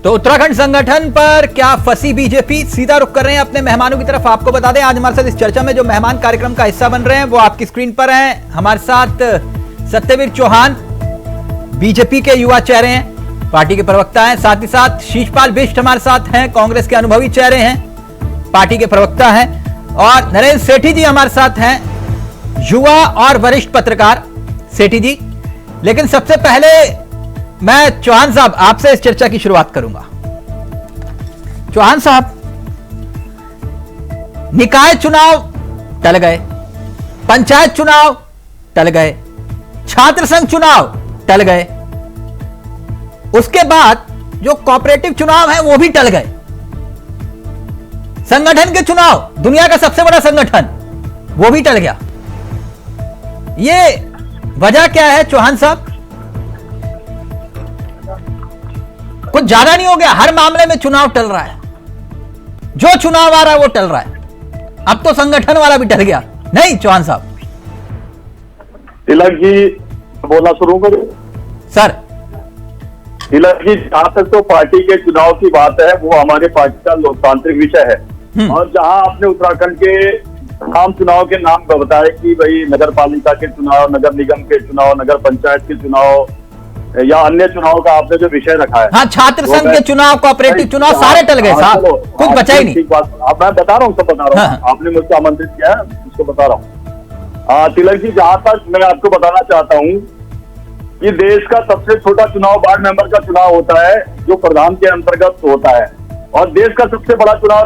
तो उत्तराखंड संगठन पर क्या फंसी बीजेपी, सीधा रुख कर रहे हैं अपने मेहमानों की तरफ। आपको बता दें आज हमारे साथ इस चर्चा में जो मेहमान कार्यक्रम का हिस्सा बन रहे हैं वो आपकी स्क्रीन पर हैं। हमारे साथ सत्यवीर चौहान बीजेपी के युवा चेहरे हैं, पार्टी के प्रवक्ता हैं। साथ ही साथ शीशपाल बिष्ट हमारे साथ हैं, कांग्रेस के अनुभवी चेहरे हैं, पार्टी के प्रवक्ता हैं। और नरेंद्र सेठी जी हमारे साथ हैं, युवा और वरिष्ठ पत्रकार। सेठी जी, लेकिन सबसे पहले मैं चौहान साहब आपसे इस चर्चा की शुरुआत करूंगा। चौहान साहब, निकाय चुनाव टल गए, पंचायत चुनाव टल गए, छात्र संघ चुनाव टल गए, उसके बाद जो कोऑपरेटिव चुनाव है वो भी टल गए, संगठन के चुनाव, दुनिया का सबसे बड़ा संगठन, वो भी टल गया। ये वजह क्या है चौहान साहब? कुछ ज्यादा नहीं हो गया? हर मामले में चुनाव टल रहा है, जो चुनाव आ रहा है वो टल रहा है। अब तो संगठन वाला भी टल गया, नहीं चौहान साहब? तिलक जी बोलना शुरू करो सर। तिलक जी, जहां तक तो पार्टी के चुनाव की बात है वो हमारे पार्टी का लोकतांत्रिक विषय है। और जहां आपने उत्तराखंड के आम चुनाव के नाम बताए कि भाई नगर पालिका के चुनाव, नगर निगम के चुनाव, नगर पंचायत के चुनाव या अन्य चुनाव का आपने जो विषय रखा है, हाँ, छात्र संघ के चुनाव, कोऑपरेटिव चुनाव सारे टल गए साहब, कुछ बचा ही नहीं। ठीक बात, अब मैं बता रहा हूँ, सब बता रहा हूँ। आपने मुझसे आमंत्रित किया है, उसको बता रहा हूँ। तिलक जी, जहां तक मैं आपको बताना चाहता हूँ कि देश का सबसे छोटा चुनाव वार्ड मेंबर का चुनाव होता है जो प्रधान के अंतर्गत होता है, और देश का सबसे बड़ा चुनाव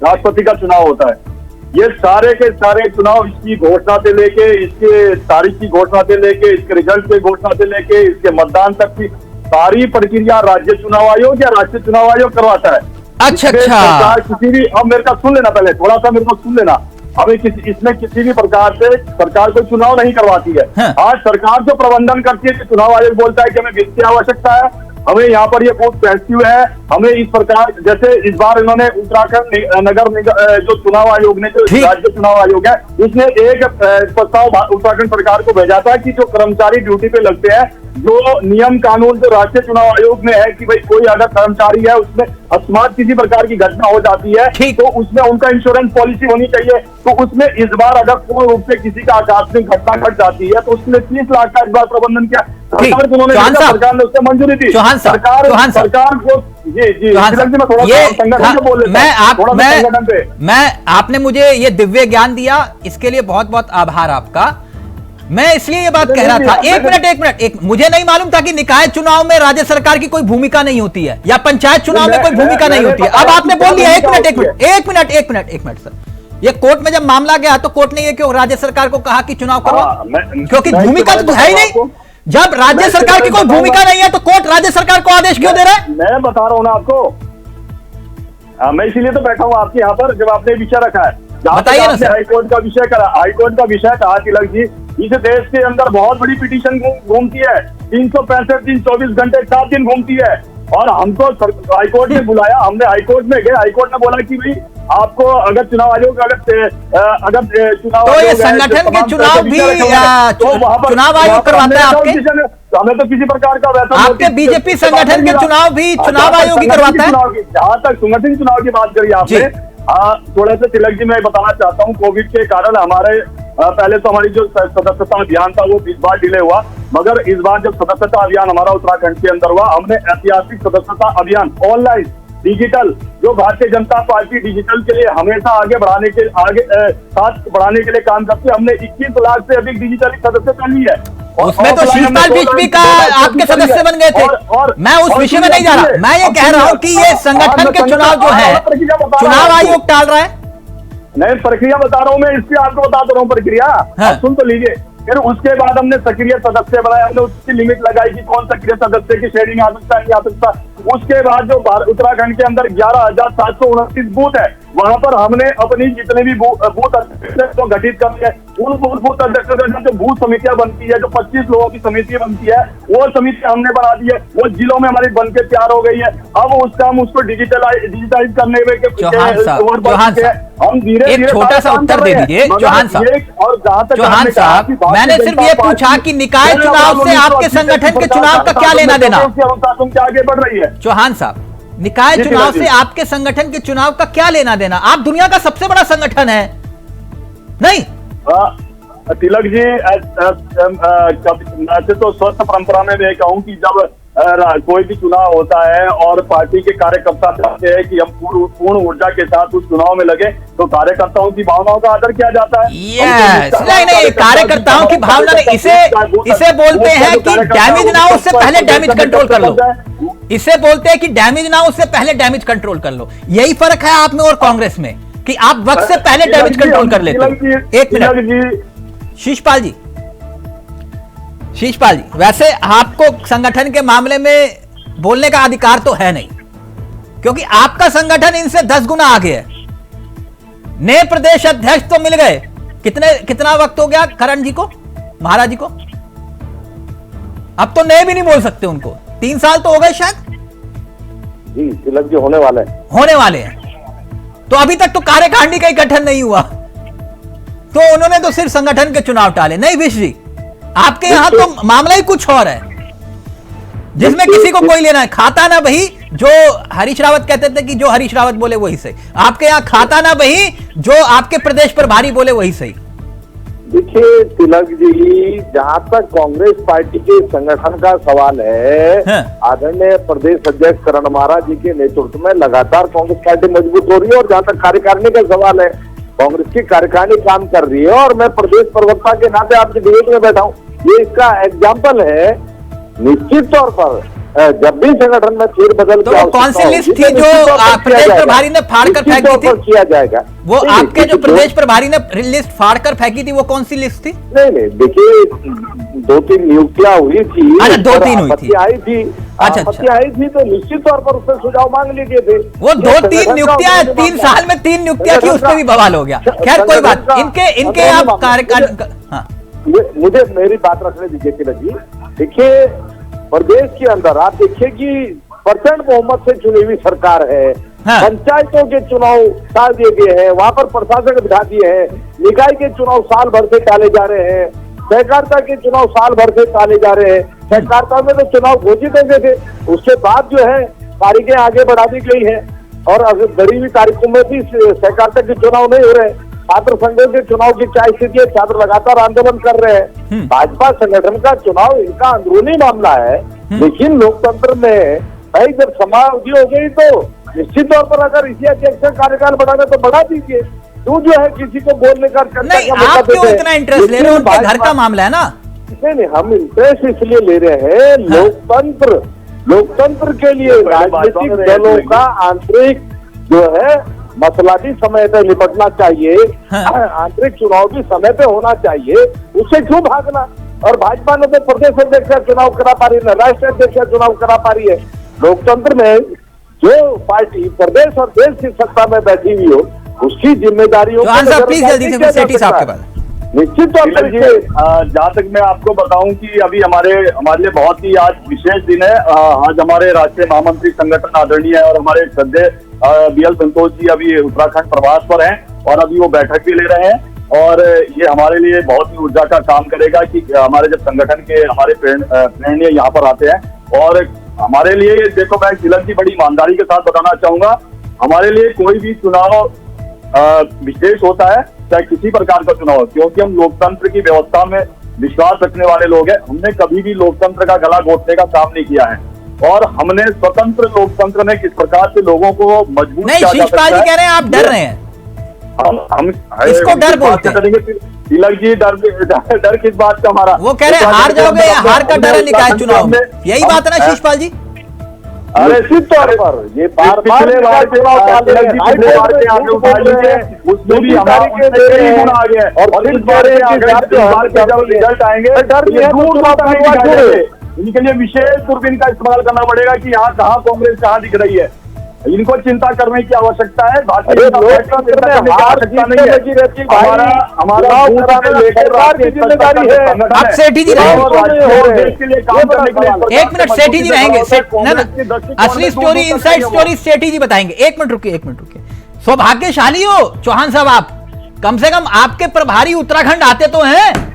राष्ट्रपति का चुनाव होता है। ये सारे के सारे चुनाव इसकी घोषणा से लेके, इसके तारीख की घोषणा से लेके, इसके रिजल्ट की घोषणा से लेके, इसके मतदान तक की सारी प्रक्रिया राज्य चुनाव आयोग या राष्ट्रीय चुनाव आयोग करवाता है। अच्छा, किसी भी, अब मेरे का सुन लेना, पहले थोड़ा सा मेरे को सुन लेना। हमें इसमें किसी भी प्रकार से सरकार कोई चुनाव नहीं करवाती है। हाँ। आज सरकार जो प्रबंधन करती है, चुनाव आयोग बोलता है कि हमें वित्त की आवश्यकता है, हमें यहाँ पर ये बहुत सेंसिटिव है, हमें इस प्रकार, जैसे इस बार इन्होंने उत्तराखंड नगर जो चुनाव आयोग ने, जो राज्य चुनाव आयोग है, उसने एक प्रस्ताव उत्तराखंड सरकार को भेजा था कि जो कर्मचारी ड्यूटी पे लगते हैं, जो नियम कानून जो राष्ट्रीय चुनाव आयोग में है कि भाई कोई अगर कर्मचारी है उसमें अकस्मात किसी प्रकार की घटना हो जाती है तो उसमें उनका इंश्योरेंस पॉलिसी होनी चाहिए। तो उसमें इस बार अगर पूर्ण रूप से किसी का आकस्मिक घटना घट जाती है तो उसके लिए 30 लाख का इस बार प्रबंधन किया सरकार को, उन्होंने सरकार ने उससे मंजूरी दी। सरकार को आपने मुझे ये दिव्य ज्ञान दिया, इसके लिए बहुत बहुत आभार आपका। मैं इसलिए ये बात कह रहा था, एक मिनट, मुझे नहीं मालूम था कि निकाय चुनाव में राज्य सरकार की कोई भूमिका नहीं होती है या पंचायत चुनाव में कोई भूमिका नहीं होती है। अब आपने बोल दिया, एक मिनट सर, ये कोर्ट में जब मामला गया तो कोर्ट ने ये क्यों राज्य सरकार को कहा कि चुनाव करो? क्योंकि भूमिका तो है ही नहीं। जब राज्य सरकार की कोई भूमिका नहीं है तो कोर्ट राज्य सरकार को आदेश क्यों दे रहा है? मैं बता रहा हूँ ना आपको, मैं इसीलिए तो बैठा हूँ आपके यहाँ पर जब आपने विषय रखा है। बताइए ना सर। हाईकोर्ट का विषय करा, हाईकोर्ट का विषय कहा तिलक जी, इस देश के अंदर बहुत बड़ी पिटीशन घूमती है, 365 दिन 24 घंटे 7 दिन घूमती है, और हमको हाईकोर्ट ने बुलाया, हमने हाईकोर्ट में गए, हाईकोर्ट ने बोला कि भाई आपको अगर चुनाव आयोग अगर चुनाव तो ये संगठन के चुनाव भी चुनाव आयोग करवाता है आपके? हमें तो किसी प्रकार का वैसा, आपके बीजेपी संगठन के चुनाव भी चुनाव आयोग ही करवाता है? जहां तक संगठन चुनाव की बात करी आपने, थोड़ा सा तिलक जी मैं बताना चाहता हूँ, कोविड के कारण हमारे पहले तो हमारी जो सदस्यता अभियान था वो इस बार डिले हुआ, मगर इस बार जब सदस्यता अभियान हमारा उत्तराखंड के अंदर हुआ, हमने ऐतिहासिक सदस्यता अभियान ऑनलाइन डिजिटल, जो भारतीय जनता पार्टी डिजिटल के लिए हमेशा आगे साथ बढ़ाने के लिए काम करती है, हमने 21 लाख से अधिक डिजिटल सदस्यता ली है। उसमें तो शीशपाल बिष्ट का आपके सदस्य बन गए थे। मैं उस विषय में नहीं जा रहा, मैं ये कह रहा हूँ कि ये संगठन के चुनाव जो है चुनाव आयोग टाल रहा है। नहीं, प्रक्रिया बता रहा हूँ मैं, इसकी आपको बता दे रहा हूँ प्रक्रिया, सुन तो लीजिए। फिर उसके बाद हमने सक्रिय सदस्य बनाया, हमने उसकी लिमिट लगाई कि कौन सक्रिय सदस्य की श्रेणी में आ सकता है, नहीं आ सकता। उसके बाद जो उत्तराखंड के अंदर 11,729 बूथ है, वहां पर हमने अपनी जितने भी बूथ अध्यक्ष को गठित कर दिया। उन बूथ अध्यक्षों जो बूथ समितियां बनती है, जो 25 लोगों की समिति बनती है, वो समिति हमने बना दी है, वो जिलों में हमारी बनके तैयार हो गई है। अब उसका हम उसको डिजिटाइज करने में हम धीरे धीरे छोटा सा उत्तर दे दीजिए चौहान साहब। और जहां तक चौहान साहब, मैंने सिर्फ ये पूछा कि निकाय चुनाव से आपके संगठन के चुनाव का क्या लेना देना? अनुशासन के आगे बढ़ रही है। चौहान साहब, निकाय जी, चुनाव जी। से आपके संगठन के चुनाव का क्या लेना देना? आप दुनिया का सबसे बड़ा संगठन है नहीं? तिलक जी, ऐसे तो स्वस्थ परंपरा में मैं कहूँ कि जब कोई भी चुनाव होता है और पार्टी के कार्यकर्ता चाहते हैं कि हम पूर्ण ऊर्जा के साथ उस चुनाव में लगे, तो कार्यकर्ताओं की भावनाओं का आदर किया जाता है। यस, नहीं, कार्यकर्ताओं की भावना नहीं, इसे बोलते हैं कि डैमेज ना हो उससे पहले डैमेज कंट्रोल कर लो। इसे बोलते हैं कि डैमेज ना हो उससे पहले डैमेज कंट्रोल कर लो। यही फर्क है आप में और कांग्रेस में कि आप वक्त से पहले डैमेज कंट्रोल कर लेते हो। एक मिनट शीशपाल जी, वैसे आपको संगठन के मामले में बोलने का अधिकार तो है नहीं, क्योंकि आपका संगठन इनसे 10 गुना आगे है। नए प्रदेश अध्यक्ष तो मिल गए, कितना वक्त हो गया करण जी को, महाराज जी को? अब तो नए भी नहीं बोल सकते उनको, 3 साल तो हो गए शायद जी। तिलक जी होने वाले हैं। तो अभी तक तो कार्यकारिणी का ही गठन नहीं हुआ, तो उन्होंने तो सिर्फ संगठन के चुनाव टाले। नहीं विश जी, आपके यहां तो मामला ही कुछ और है, जिसमें किसी को कोई लेना है खाता ना बही। जो हरीश रावत कहते थे कि जो हरीश रावत बोले वही सही, आपके यहां खाता ना बही, जो आपके प्रदेश प्रभारी बोले वही सही। देखिए तिलक जी, जहां तक कांग्रेस पार्टी के संगठन का सवाल है, आदरणीय प्रदेश अध्यक्ष करण महाराज जी के नेतृत्व में लगातार कांग्रेस पार्टी मजबूत हो रही है। और जहां तक कार्यकारिणी का सवाल है, कांग्रेस की कार्यकारिणी काम कर रही है और मैं प्रदेश प्रवक्ता के नाते आपके डिबेट में बैठा हूँ, ये इसका एग्जाम्पल है। निश्चित तौर पर जब भी संगठन में फेरबदल तो कौन सी लिस्ट थी जो प्रदेश प्रभारी ने फाड़कर फेंकी थी? किया जाएगा वो आपके जो प्रदेश प्रभारी ने लिस्ट फाड़कर फेंकी थी, वो कौन सी लिस्ट थी? नहीं, देखिए 2-3 नियुक्तियां हुई थी। अच्छा, 2-3 हुई थी, आई थी। अच्छा, आई थी तो निश्चित तौर पर उससे सुझाव मांग लीजिए थे। वो 2-3 नियुक्तियां 3 साल में 3 नियुक्तियां की, उसमें भी बवाल हो गया। खैर कोई बात, इनके आप कार्यकाल मुझे मेरी बात रखने दीजिए तिलक जी। देखिए प्रदेश के अंदर आप देखिए कि प्रचंड बहुमत से चुनी हुई सरकार है। पंचायतों के चुनाव टाल दिए गए हैं, वहां पर प्रशासन बिठा दिए हैं। निकाय के चुनाव साल भर से टाले जा रहे हैं, सहकारिता के चुनाव साल भर से टाले जा रहे हैं। सहकारिता में तो चुनाव घोषित हो गए थे, उसके बाद जो है तारीखें आगे बढ़ा दी गई है और अगर बढ़ी हुई तारीखों में भी सहकारिता के चुनाव नहीं हो रहे। छात्र संघों के चुनाव की क्या स्थिति है, छात्र लगातार आंदोलन कर रहे हैं। भाजपा संगठन का चुनाव इनका अंदरूनी मामला है, लेकिन लोकतंत्र में भाई जब समाप्ति हो गई तो निश्चित तौर पर अगर इसी अध्यक्ष का कार्यकाल बढ़ाना तो बढ़ा दीजिए। तू जो है किसी को बोलने का नहीं, आप क्यों इतना इंटरेस्ट ले रहे हो? उनके घर का मामला है ना। नहीं, हम इंटरेस्ट इसलिए ले रहे हैं, लोकतंत्र के लिए राजनीतिक दलों का आंतरिक जो है मसला भी समय पे निपटना चाहिए। आंतरिक चुनाव भी समय पे होना चाहिए, उससे क्यों भागना? और भाजपा ने तो प्रदेश अध्यक्ष का चुनाव करा पा रही है, राष्ट्रीय अध्यक्ष का चुनाव करा पा रही है। लोकतंत्र में जो पार्टी प्रदेश और देश की सत्ता में बैठी हुई हो, उसकी जिम्मेदारियों प्लीज जल्दी से सेठी साहब के पास। निश्चित तौर पर जहाँ तक मैं आपको बताऊं कि अभी हमारे लिए बहुत ही आज विशेष दिन है। आज हमारे राष्ट्रीय महामंत्री संगठन आदरणीय है और हमारे सदस्य BL संतोष जी अभी उत्तराखंड प्रवास पर हैं और अभी वो बैठक भी ले रहे हैं और ये हमारे लिए बहुत ही ऊर्जा का काम करेगा कि हमारे जब संगठन के हमारे प्रेरणीय यहाँ पर आते हैं। और हमारे लिए देखो, मैं तिलक जी बड़ी ईमानदारी के साथ बताना चाहूंगा, हमारे लिए कोई भी चुनाव विशेष होता है, चाहे किसी प्रकार का चुनाव हो, क्योंकि हम लोकतंत्र की व्यवस्था में विश्वास रखने वाले लोग हैं। हमने कभी भी लोकतंत्र का गला घोटने का काम नहीं किया है और हमने स्वतंत्र लोकतंत्र में किस प्रकार से लोगों को मजबूत नहीं, शीशपाल जी कह रहे हैं आप डर रहे हैं, हम इसको डर बोलते हैं। तिलक जी डर किस बात का? हमारा वो कह रहे हैं हार जाओगे, हार का डर है निकाय चुनाव में, यही बात है ना शीशपाल जी? अरे निश्चित तौर पर ये पिछले बार उसमें भी आ गया और रिजल्ट आएंगे इनके लिए विशेष दूरबीन का इस्तेमाल करना पड़ेगा कि यहाँ कहाँ कांग्रेस कहाँ दिख रही है। इनको चिंता करने की आवश्यकता है। अब सेठी जी रहेंगे, एक मिनट सेठी जी रहेंगे, असली स्टोरी इनसाइड स्टोरी सेठी जी बताएंगे। एक मिनट रुकिए। सौभाग्यशाली हो चौहान साहब आप, कम से कम आपके प्रभारी उत्तराखंड आते तो हैं,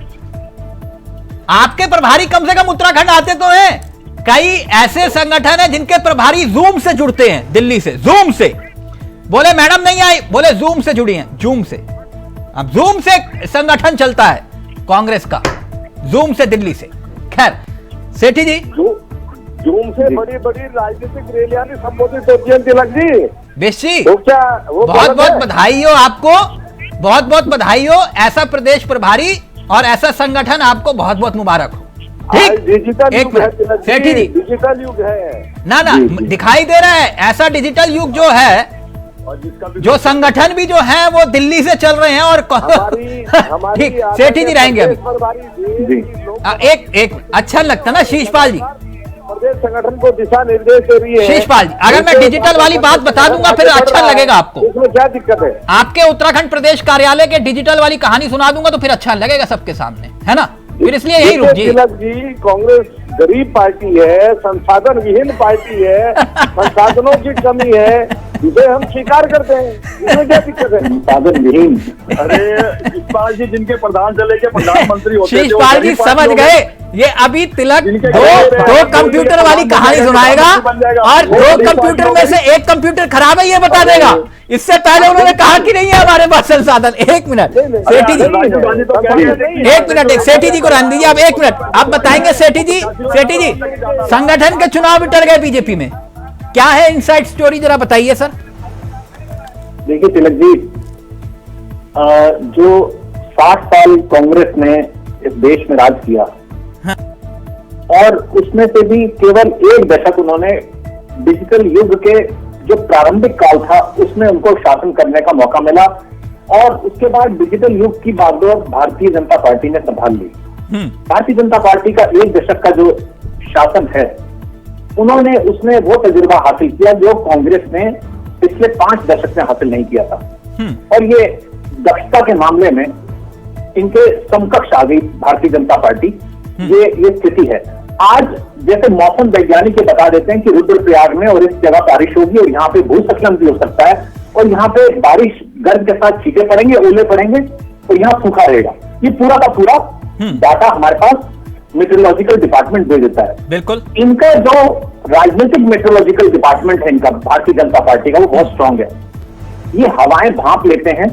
आपके प्रभारी कम से कम उत्तराखंड आते तो हैं। कई ऐसे संगठन हैं जिनके प्रभारी जूम से जुड़ते हैं, दिल्ली से, जूम से। बोले मैडम नहीं आई, बोले जूम से जुड़ी हैं, जूम से। अब जूम से संगठन चलता है कांग्रेस का, जूम से दिल्ली से। खैर सेठी जी, जूम से बड़ी बड़ी राजनीतिक रैलियां संबोधित होती हैं तिलक जी। बेश जी, तो क्या वो बहुत बहुत बधाई हो आपको, बहुत बहुत बधाई हो। ऐसा प्रदेश प्रभारी और ऐसा संगठन आपको बहुत बहुत मुबारक हो। ठीक, डिजिटल एक युग है मिनट तिलक जी, सेठी जी, डिजिटल युग है ना दिखाई दे रहा है ऐसा डिजिटल युग जो है, जो संगठन भी जो है वो दिल्ली से चल रहे हैं। और ठीक, सेठी जी रहेंगे अभी। एक अच्छा लगता ना शीशपाल जी, प्रदेश संगठन को दिशा निर्देश दे रही है। शीशपाल जी, अगर मैं डिजिटल वाली बात बता दूंगा फिर अच्छा लगेगा आपको। इसमें क्या दिक्कत है? आपके उत्तराखंड प्रदेश कार्यालय के डिजिटल वाली कहानी सुना दूंगा तो फिर अच्छा लगेगा सबके सामने, है ना? फिर इसलिए यही रुक जी। तिलक जी, कांग्रेस गरीब पार्टी है, संसाधन विहीन पार्टी है, संसाधनों की कमी है, इसे हम स्वीकार करते हैं। इसमें क्या दिक्कत है? संसाधन विहीन। अरे शिषपाल जी जिनके प्रधान जिले के प्रधानमंत्री होते थे, शिषपाल जी समझ गए। ये अभी तिलक दो कंप्यूटर वाली कहानी सुनाएगा और 2 कंप्यूटर में से 1 कंप्यूटर खराब है ये बता देगा। इससे पहले उन्होंने कहा कि नहीं है हमारे पास संसाधन। 1 मिनट सेठी जी, 1 मिनट, एक सेठी जी को रहने दीजिए। अब 1 मिनट आप बताएंगे सेठी जी। सेठी जी, संगठन के चुनाव भी टल गए बीजेपी में, क्या है इनसाइड स्टोरी, जरा बताइए सर। देखिए तिलक जी, जो 60 साल कांग्रेस ने इस देश में राज किया, हाँ, और उसमें से भी केवल 1 दशक उन्होंने डिजिटल युग के जो प्रारंभिक काल था उसमें उनको शासन करने का मौका मिला, और उसके बाद डिजिटल युग की बागडोर भारतीय जनता पार्टी ने संभाल ली। भारतीय जनता पार्टी का 1 दशक का जो शासन है, उन्होंने उसमें वो तजुर्बा हासिल किया जो कांग्रेस ने पिछले 5 दशक में हासिल नहीं किया था। और ये दक्षता के मामले में इनके समकक्ष आ गई भारतीय जनता पार्टी। ये स्थिति है। आज जैसे मौसम वैज्ञानिक बता देते हैं कि रुद्रप्रयाग में और इस जगह बारिश होगी और यहाँ पे भूस्खलन भी हो सकता है, और यहाँ पे बारिश गर्द के साथ छींटे पड़ेंगे, ओले पड़ेंगे, और यहाँ सूखा रहेगा। ये पूरा का पूरा डाटा हमारे पास मेट्रोलॉजिकल डिपार्टमेंट दे देता है। बिल्कुल। इनका जो राजनीतिक मेट्रोलॉजिकल डिपार्टमेंट है इनका, भारतीय जनता पार्टी का, वो बहुत स्ट्रांग है। ये हवाएं भांप लेते हैं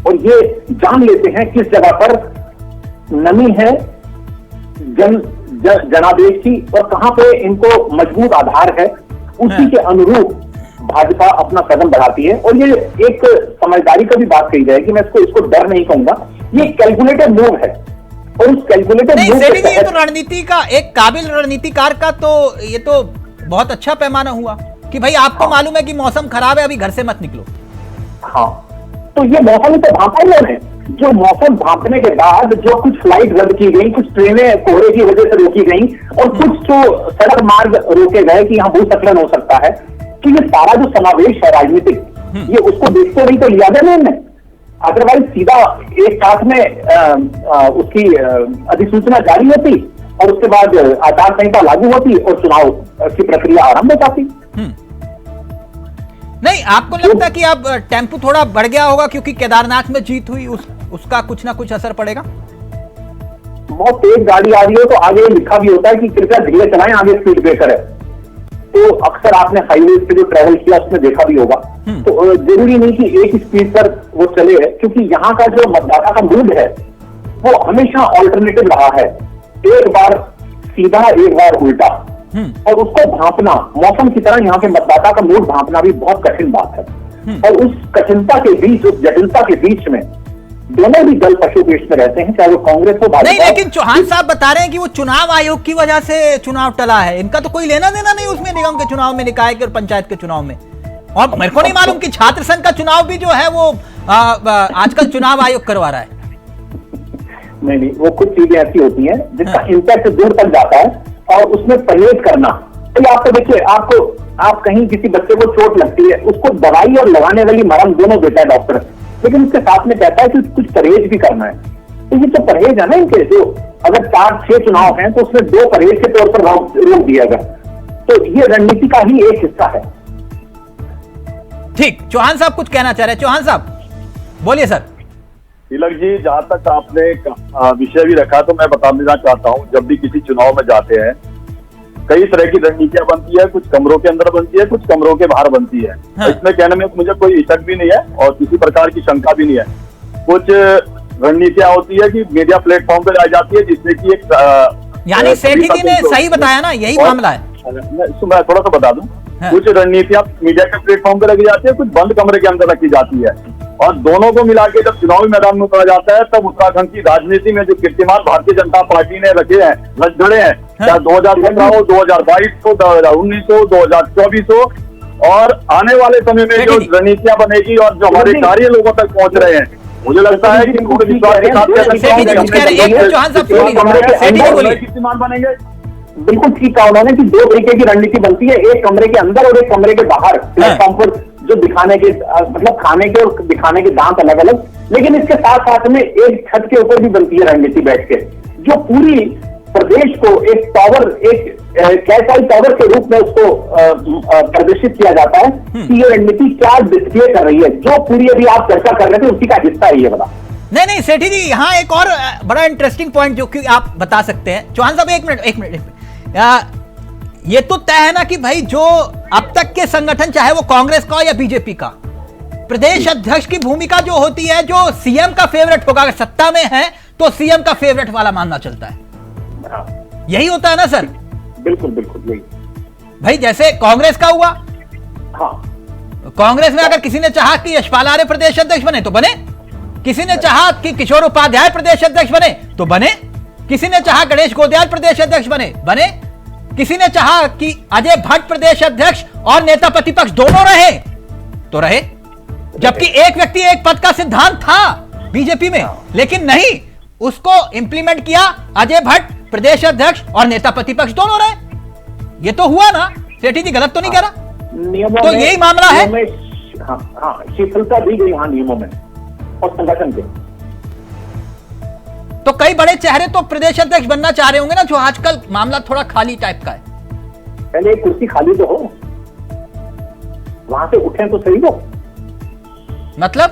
और ये जान लेते हैं किस जगह पर नमी है जनादेश की और कहां पे इनको मजबूत आधार है। उसी के अनुरूप भाजपा अपना कदम बढ़ाती है। और ये एक समझदारी का भी बात कही जाएगी, मैं इसको डर नहीं कहूंगा, ये कैलकुलेटेड मूव है। और उस कैलकुलेटेड मूव के तहत, ये तो रणनीति का एक काबिल रणनीतिकार का तो ये तो बहुत अच्छा पैमाना हुआ कि भाई आपको मालूम है कि मौसम खराब है, अभी घर से मत निकलो। हाँ, तो ये मौसम तो भांपा ही है। जो मौसम भांपने के बाद जो कुछ फ्लाइट रद्द की गई, कुछ ट्रेनें कोहरे की वजह से रोकी गई, और कुछ जो सड़क मार्ग रोके गए कि यहाँ भूस्खलन हो सकता है, तो ये सारा जो समावेश है राजनीतिक, ये उसको देखते नहीं तो लिया जाए नहीं। अदरवाइज सीधा एक साथ में उसकी अधिसूचना जारी होती और उसके बाद आचार संहिता लागू होती और चुनाव की प्रक्रिया आरंभ हो जाती। नहीं, आपको लगता है कि अब टेम्पो थोड़ा बढ़ गया होगा क्योंकि केदारनाथ में जीत हुई, उसका कुछ ना कुछ असर पड़ेगा? बहुत तेज गाड़ी आ रही है तो आगे लिखा भी होता है कि कृपया धीरे चलाएं, आगे स्पीड ब्रेकर है। तो अक्सर आपने हाईवे पे जो ट्रैवल किया उसमें देखा भी होगा। तो जरूरी नहीं कि एक स्पीड पर वो चले, क्योंकि यहाँ का जो मतदाता का मूड है वो हमेशा ऑल्टरनेटिव रहा है, एक बार सीधा एक बार उल्टा, और उसको भांपना मौसम की तरह यहाँ के मतदाता का मूड भांपना भी बहुत कठिन बात है। और उस कठिनता के बीच, उस जटिलता के बीच में दोनों भी दल पशुपेश में रहते हैं, चाहे वो कांग्रेस हो भाजपा। नहीं, लेकिन चौहान साहब बता रहे हैं कि वो चुनाव आयोग की वजह से चुनाव टला है, इनका तो कोई लेना देना नहीं उसमें, निगम के चुनाव में, निकाय के और पंचायत के चुनाव में। और मेरे को नहीं मालूम कि छात्र संघ का चुनाव भी जो है वो आजकल चुनाव आयोग करवा रहा है। नहीं, वो कुछ चीजें ऐसी होती हैं जिसका इंपैक्ट दूर तक जाता है और उसमें परहेज करना। तो आप तो देखिए, आप कहीं किसी बच्चे को चोट लगती है, उसको दवाई और लगाने वाली मरहम दोनों देता है डॉक्टर, लेकिन उसके साथ में कहता है कि कुछ परहेज भी करना है। तो ये जो परहेज है ना इनके, जो अगर 4-6 चुनाव हैं तो उसमें 2 परहेज के तौर पर रोक दिया गया, तो ये रणनीति का ही एक हिस्सा है। ठीक, चौहान साहब कुछ कहना चाह रहे हैं। चौहान साहब बोलिए सर। तिलक जी, जहां तक आपने विषय भी रखा तो मैं बता देना चाहता हूं, जब भी किसी चुनाव में जाते हैं कई तरह की रणनीतियां बनती है, कुछ कमरों के अंदर बनती है, कुछ कमरों के बाहर बनती है। हाँ। इसमें कहने में मुझे कोई हिचक भी नहीं है और किसी प्रकार की शंका भी नहीं है। कुछ रणनीतियां होती है कि मीडिया प्लेटफॉर्म पे लाई जाती है, जिससे कि एक यानी सेठी जी ने सही बताया ना, यही मामला है। मैं थोड़ा सा बता दूं, हाँ। कुछ रणनीतियां मीडिया के प्लेटफॉर्म पे रखी जाती है, कुछ बंद कमरे के अंदर रखी जाती है, और दोनों को मिला के जब चुनावी मैदान में उतरा जाता है तब उत्तराखंड की राजनीति में जो कीर्तिमान भारतीय जनता पार्टी ने रखे हैं, रचगड़े हैं, चाहे 2015 हो, 2022 हो, 2019 हो, 2024 हो, और आने वाले समय में जो रणनीतियां बनेगी और जो हमारे कार्य लोगों तक पहुंच रहे हैं, मुझे लगता है कि पूरे विश्वास के साथ कीर्तिमान बनेंगे। बिल्कुल ठीक कहा उन्होंने कि दो तरीके की रणनीति बनती है, एक कमरे के अंदर और एक कमरे के बाहर प्लेटफॉर्म पर, जो दिखाने के मतलब खाने के और दिखाने के दांत अलग अलग, लेकिन इसके साथ साथ में एक छत के ऊपर भी बनती है रणनीति बैठ के, जो पूरी प्रदेश को एक टावर, एक कैसाई टावर के रूप में उसको प्रदर्शित किया जाता है कि ये रणनीति क्या डिस्प्ले कर रही है, जो पूरी अभी आप चर्चा कर रहे थे उसी का हिस्सा है ये बता। नहीं सेठी जी, यहाँ एक और बड़ा इंटरेस्टिंग पॉइंट जो कि आप बता सकते हैं। चौहान साहब एक मिनट ये तो तय है ना कि भाई जो अब तक के संगठन, चाहे वो कांग्रेस का या बीजेपी का, प्रदेश अध्यक्ष की भूमिका जो होती है, जो सीएम का फेवरेट होगा, अगर सत्ता में है तो सीएम का फेवरेट वाला मानना चलता है। यही होता है ना सर? बिल्कुल बिल्कुल यही भाई। जैसे कांग्रेस का हुआ, हाँ, कांग्रेस में अगर किसी ने चाहा कि यशपाल आर्य प्रदेश अध्यक्ष बने तो बने, किसी ने चाहा कि किशोर उपाध्याय प्रदेश अध्यक्ष बने तो बने, किसी ने चाहा गणेश गोदयाल प्रदेश अध्यक्ष बने, किसी ने चाहा कि अजय भट्ट प्रदेश अध्यक्ष और नेता प्रतिपक्ष दोनों रहे तो रहे, जबकि एक व्यक्ति एक पद का सिद्धांत था बीजेपी में, लेकिन नहीं, उसको इंप्लीमेंट किया, अजय भट्ट प्रदेश अध्यक्ष और नेता प्रतिपक्ष दोनों रहे। ये तो हुआ ना सेठी जी, गलत तो नहीं कह रहा? तो यही मामला है। हाँ, शिथिलता दी गई हाँ नियमों में और संगठन के। तो कई बड़े चेहरे तो प्रदेश अध्यक्ष बनना चाह रहे होंगे ना, जो आजकल मामला थोड़ा खाली टाइप का है। पहले एक कुर्सी खाली तो हो, वहां से उठे तो सही हो। मतलब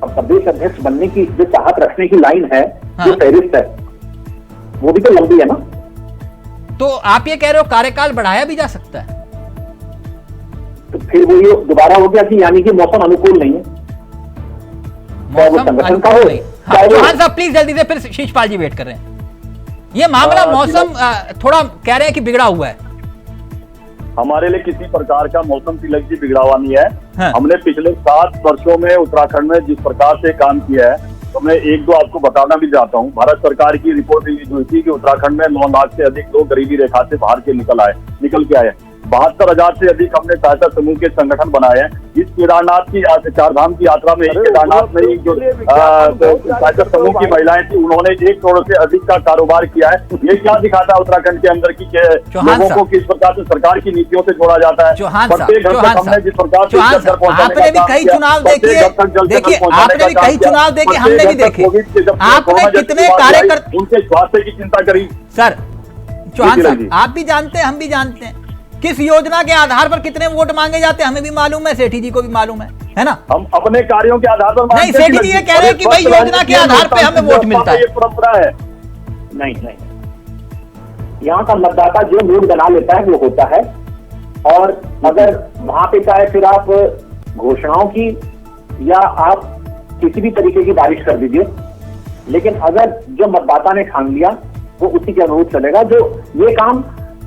अब प्रदेश अध्यक्ष बनने की जो चाहत रखने की लाइन है, हाँ। जो फहरिस्त है, वो भी तो लंबी है ना। तो आप ये कह रहे हो कार्यकाल बढ़ाया भी जा सकता है? तो फिर वो ये दोबारा हो गया कि यानी कि मौसम अनुकूल नहीं है, मौसम संगठन का हो। हाँ, चौहान साहब प्लीज जल्दी से, फिर शीशपाल जी वेट कर रहे हैं। ये मामला मौसम थोड़ा कह रहे हैं कि बिगड़ा हुआ है। हमारे लिए किसी प्रकार का मौसम तिलक जी बिगड़ा हुआ नहीं है। हाँ। हमने पिछले 7 वर्षों में उत्तराखंड में जिस प्रकार से काम किया है, तो मैं एक दो आपको बताना भी चाहता हूँ। भारत सरकार की रिपोर्ट रिलीज हुई थी कि उत्तराखंड में 9 लाख से अधिक लोग गरीबी रेखा से बाहर के निकल के आए। 72,000 से अधिक हमने सहायता समूह के संगठन बनाए हैं। इस केदारनाथ की 4 धाम की यात्रा में, केदारनाथ में जो सहायता समूह की महिलाएं थी, उन्होंने 1 करोड़ से अधिक का कारोबार किया है। ये क्या दिखाता है उत्तराखंड के अंदर की लोगों को किस प्रकार से सरकार की नीतियों से जोड़ा जाता है। प्रत्येक घर तक हमने जिस प्रकार से आपने भी कई चुनाव देखिए, आपने भी कई चुनाव देखे, हमने भी देखे। आपने कितने कार्यकर्ता उनके स्वास्थ्य की चिंता करी। सर चौहान साहब, आप भी जानते हैं, हम भी जानते हैं, किस योजना के आधार पर कितने वोट मांगे जाते हैं हमें भी मालूम है, सेठी जी को भी मालूम है ना। हम अपने कार्यों के आधार पर नहीं, सेठी जी ये कह रहे हैं कि भाई योजना के आधार पे हमें वोट मिलता है। ये परंपरा है। नहीं, यहाँ का मतदाता जो मूड बना लेता है वो होता है। और अगर वहां पे चाहे फिर आप घोषणाओं की या आप किसी भी तरीके की बारिश कर दीजिए, लेकिन अगर जो मतदाता ने ठान लिया वो उसी के अनुरूप चलेगा। जो ये काम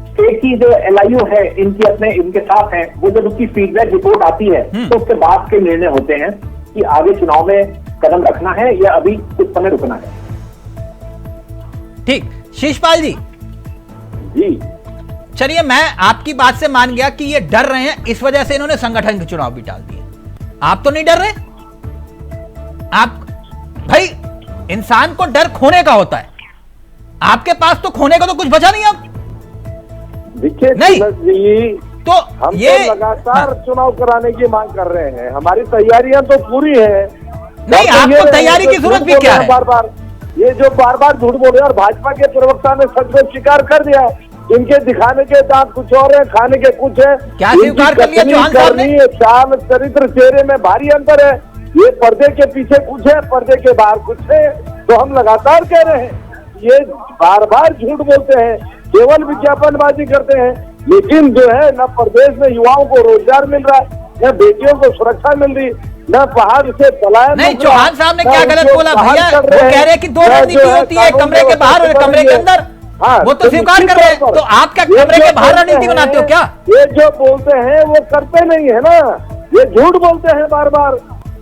स्टेट की जो LIU है इनके साथ है, वो जब उसकी फीडबैक रिपोर्ट आती है तो उसके बाद के निर्णय होते हैं कि आगे चुनाव में कदम रखना है या अभी कुछ समय रुकना है। ठीक, शीशपाल जी चलिए, मैं आपकी बात से मान गया कि ये डर रहे हैं, इस वजह से इन्होंने संगठन के चुनाव भी टाल दिए। आप तो नहीं डर रहे? आप भाई, इंसान को डर खोने का होता है, आपके पास तो खोने का तो कुछ बचा नहीं। अब देखिए नहीं तो हम ये तो लगातार चुनाव कराने की मांग कर रहे हैं, हमारी तैयारियां तो पूरी है। नहीं, आपको तैयारी की जरूरत भी क्या है? बार ये जो बार झूठ बोल रहे हैं, और भाजपा के प्रवक्ता ने सच को स्वीकार कर दिया। इनके दिखाने के दांत कुछ और है, खाने के कुछ है। क्या स्वीकार कर लिया चौहान साहब ने? चाल चरित्र चेहरे में भारी अंतर है। ये पर्दे के पीछे कुछ है, पर्दे के बाहर कुछ है। तो हम लगातार कह रहे हैं, ये बार झूठ बोलते हैं केवल विज्ञापनबाजी करते हैं, लेकिन जो है न प्रदेश में युवाओं को रोजगार मिल रहा है, न बेटियों को सुरक्षा मिल रही, न पहाड़ से पलायन। नहीं, चौहान साहब ने क्या गलत बोला भैया? वो कह रहे हैं कि दो रणनीति होती है, कमरे के बाहर और कमरे के अंदर। हाँ, वो तो स्वीकार कर रहे हैं। तो आप क्या कमरे के बाहर रणनीति बनाते हो क्या? ये जो बोलते हैं वो करते नहीं है ना, ये झूठ बोलते हैं, बार बार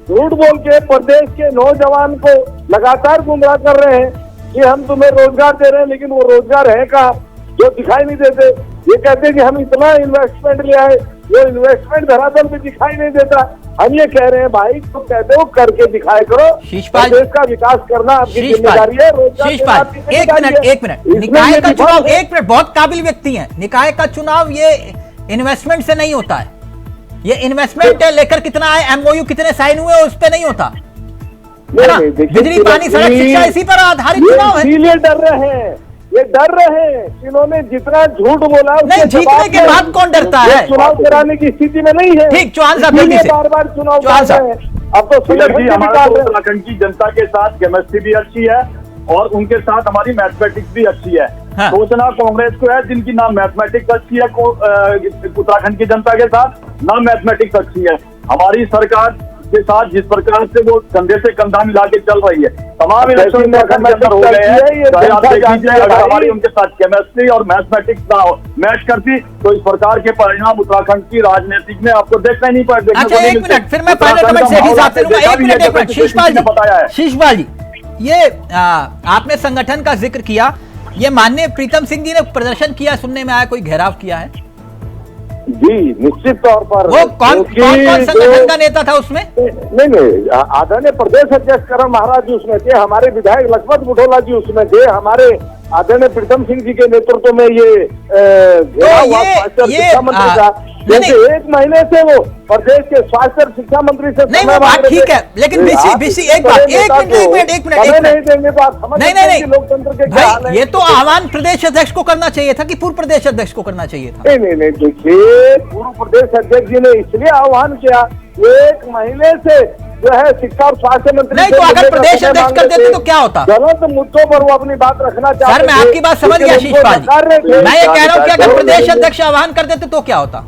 झूठ बोल के प्रदेश के नौजवान को लगातार गुमराह कर रहे हैं कि हम तुम्हें रोजगार दे रहे हैं, लेकिन वो रोजगार है कहाँ, जो दिखाई नहीं देते। ये कहते हैं कि हम इतना इन्वेस्टमेंट ले आए, वो इन्वेस्टमेंट धरातल पे दिखाई नहीं देता। हम ये कह रहे हैं भाई, तो कहते हो करके दिखाया करो, देश का विकास करना आपकी जिम्मेदारी है। एक मिनट, निकाय का चुनाव, एक मिनट, बहुत काबिल व्यक्ति हैं। निकाय का चुनाव ये इन्वेस्टमेंट से नहीं होता है, ये इन्वेस्टमेंट लेकर कितना है, एमओयू कितने साइन हुए उस पर नहीं होता। बिजली, पानी, सड़क, शिक्षा इसी पर आधारित चुनाव है। इसीलिए डर रहे हैं, ये डर रहे हैं, इन्होंने जितना झूठ बोला। नहीं, जीतने के बाद कौन डरता है? चुनाव कराने की स्थिति में नहीं है। ठीक, चौहान साहब जल्दी से। बार बार चुनाव कर रहे हैं। अब तो हमारा उत्तराखंड की जनता के साथ केमिस्ट्री भी अच्छी है और उनके साथ हमारी मैथमेटिक्स भी अच्छी है। हाँ। सोचना कांग्रेस को है जिनकी ना मैथमेटिक्स अच्छी है उत्तराखंड की जनता के साथ, ना मैथमेटिक्स अच्छी है। हमारी सरकार के साथ जिस प्रकार से वो कंधे से कंधा मिला के चल रही है, तमाम इलेक्शन उत्तराखंड के अंदर हो गए हैं। आप देख लीजिए, अगर हमारी उनके साथ केमिस्ट्री और मैथमेटिक्स ना मैच करती तो इस प्रकार के परिणाम उत्तराखंड की राजनीतिक में आपको देखना ही नहीं पड़ता। अच्छा, एक मिनट, फिर मैं फाइनल कमेंट सेठी साहब से लूंगा। एक मिनट, शीशपाल जी, ये आपने संगठन का जिक्र किया, ये माननीय प्रीतम सिंह जी ने प्रदर्शन किया, सुनने में आया, कोई घेराव किया है? जी, निश्चित तौर पर। वो कौन संगठन का नेता था उसमें? नहीं, आदरणीय प्रदेश अध्यक्ष करण महाराज जी उसमें थे, हमारे विधायक लखपत बुढ़ोला जी उसमें थे, हमारे आदरणीय प्रीतम सिंह जी के नेतृत्व में ये शिक्षा मंत्री था। जैसे एक महीने से वो प्रदेश के स्वास्थ्य और शिक्षा मंत्री से नहीं, वो बात ठीक है, लेकिन बीसी एक बात, एक मिनट नहीं देंगे तो आप समझ नहीं, लोकतंत्र के भाई, ये तो आह्वान प्रदेश अध्यक्ष को करना चाहिए था कि पूर्व प्रदेश अध्यक्ष को करना चाहिए था? नहीं, देखिए, पूर्व प्रदेश अध्यक्ष जी ने इसलिए आह्वान किया, एक महीने से जो है शिक्षा और स्वास्थ्य मंत्री नहीं, तो अगर प्रदेश अध्यक्ष कर देते तो क्या होता? गलत मुद्दों पर वो अपनी बात रखना चाहते। सर, मैं आपकी बात समझ गया शीशपाल जी, मैं ये कह रहा हूँ कि अगर प्रदेश अध्यक्ष आह्वान कर देते तो क्या होता?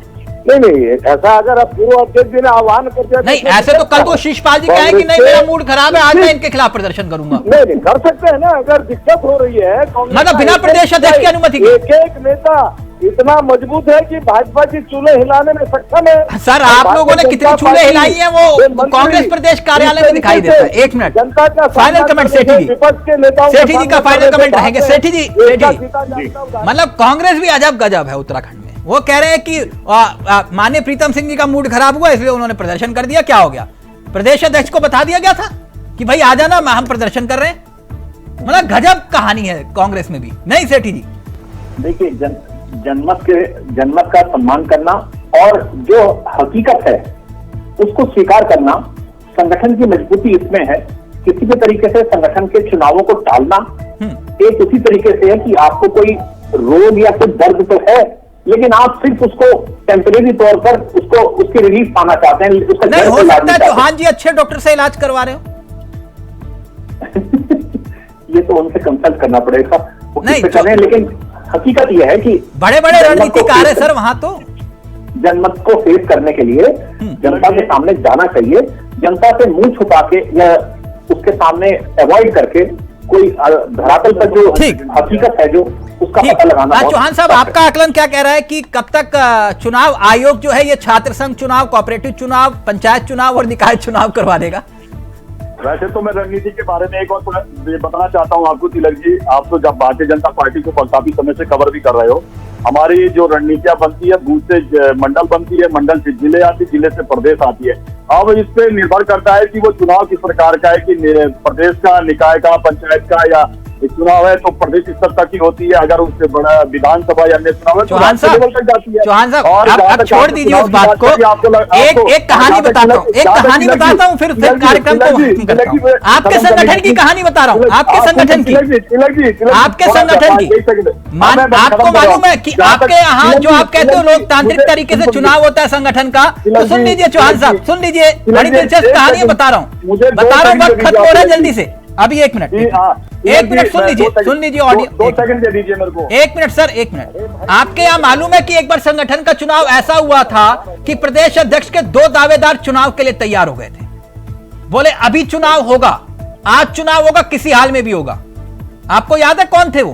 नहीं, ऐसा अगर आप पूर्व अध्यक्ष जी ने आह्वान कर दिया नहीं, ऐसे तो कल को शीशपाल जी कहें कि नहीं, मेरा मूड खराब है, आज मैं इनके खिलाफ प्रदर्शन करूंगा। नहीं, कर सकते हैं ना, अगर दिक्कत हो रही है। मतलब बिना प्रदेश अध्यक्ष की अनुमति के एक नेता इतना मजबूत है कि भाजपा की चूल्हे हिलाने में सक्षम है। सर, आप लोगों ने कितनी चूल्हे हिलाई है वो कांग्रेस प्रदेश कार्यालय में दिखाई देता है। एक मिनट, जनता का फाइनल कमेंट सेठी जी, विपक्ष के नेताओं, सेठी जी का फाइनल कमेंट रहेंगे। सेठी जी, मतलब कांग्रेस भी अजब गजब है उत्तराखंड में। वो कह रहे हैं कि माननीय प्रीतम सिंह जी का मूड खराब हुआ इसलिए उन्होंने प्रदर्शन कर दिया। क्या हो गया? प्रदेश अध्यक्ष को बता दिया गया था कि भाई आ जाना, हम प्रदर्शन कर रहे हैं। मतलब गजब कहानी है कांग्रेस में भी। नहीं सेठी जी, देखिए, जनमत का सम्मान करना और जो हकीकत है उसको स्वीकार करना संगठन की मजबूती इसमें है। किसी भी तरीके से संगठन के चुनावों को टालना एक उसी तरीके से है कि आपको कोई रोग या कोई दर्द तो है, लेकिन आप सिर्फ उसको टेम्परेरी तौर पर उसकी रिलीफ पाना चाहते हैं। उसका नहीं हो सकता है चौहान जी अच्छे डॉक्टर से इलाज करवा रहे हो। ये तो उनसे कंसल्ट करना पड़ेगा, नहीं करें, लेकिन हकीकत यह है कि बड़े बड़े रणनीतिकार है सर वहां तो। जनमत को फेस करने के लिए जनता के सामने जाना चाहिए, जनता से मुंह छुपा के या उसके सामने अवॉइड करके कोई धरातल पर जो हकीकत है जो उसका पता लगाना। चौहान साहब, आपका आकलन क्या कह रहा है कि कब तक चुनाव आयोग जो है ये छात्र संघ चुनाव, कोऑपरेटिव चुनाव, पंचायत चुनाव और निकाय चुनाव करवा देगा? वैसे तो मैं रणनीति के बारे में एक और बताना चाहता हूं आपको तिलक जी, आप तो जब भारतीय जनता पार्टी को काफी समय से कवर भी कर रहे हो, हमारी जो रणनीतियां बनती है बूथ से मंडल बनती है, मंडल से जिले आती है, जिले से प्रदेश आती है। अब इस पे निर्भर करता है कि वो चुनाव किस प्रकार का है, कि प्रदेश का, निकाय का, पंचायत का या चुनाव है तो प्रदेश स्तर तक की होती है। अगर उससे बड़ा विधानसभा या अन्य चुनाव है चौहान साहब अब छोड़ दीजिए उस बात को। एक कहानी बताता हूँ, फिर कार्यक्रम को आपके संगठन की कहानी बता रहा हूँ, आपके संगठन की आपको मालूम है कि आपके यहाँ जो आप कहते हो लोकतांत्रिक तरीके से चुनाव होता है संगठन का, तो सुन लीजिए चौहान साहब, सुन लीजिए, बड़ी दिलचस्प कहानी बता रहा हूँ, वक्त खत्म हो रहा है, जल्दी से अभी 1 मिनट। एक मिनट सुन लीजिए ऑडियो। 2 सेकंड दे दीजिए मेरे को। 1 मिनट सर, 1 मिनट। आपके यहाँ मालूम है कि एक बार संगठन का चुनाव ऐसा हुआ था कि प्रदेश अध्यक्ष के 2 दावेदार चुनाव के लिए तैयार हो गए थे, बोले अभी चुनाव होगा, आज चुनाव होगा, किसी हाल में भी होगा। आपको याद है कौन थे वो?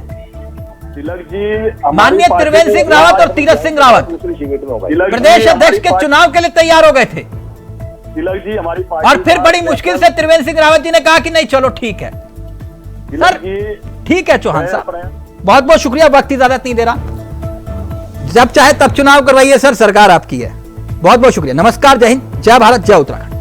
तिलक जी, माननीय त्रिवेंद्र सिंह रावत और तीरथ सिंह रावत प्रदेश अध्यक्ष के चुनाव के लिए तैयार हो गए थे। तिलक जी हमारी पार्टी, और फिर बड़ी मुश्किल से त्रिवेंद्र सिंह रावत जी ने कहा कि नहीं चलो ठीक है। सर ठीक है चौहान साहब, बहुत बहुत शुक्रिया, वक्त इजाजत नहीं दे रहा। जब चाहे तब चुनाव करवाइए सर, सरकार आपकी है। बहुत बहुत शुक्रिया, नमस्कार, जय हिंद, जय भारत, जय उत्तराखंड।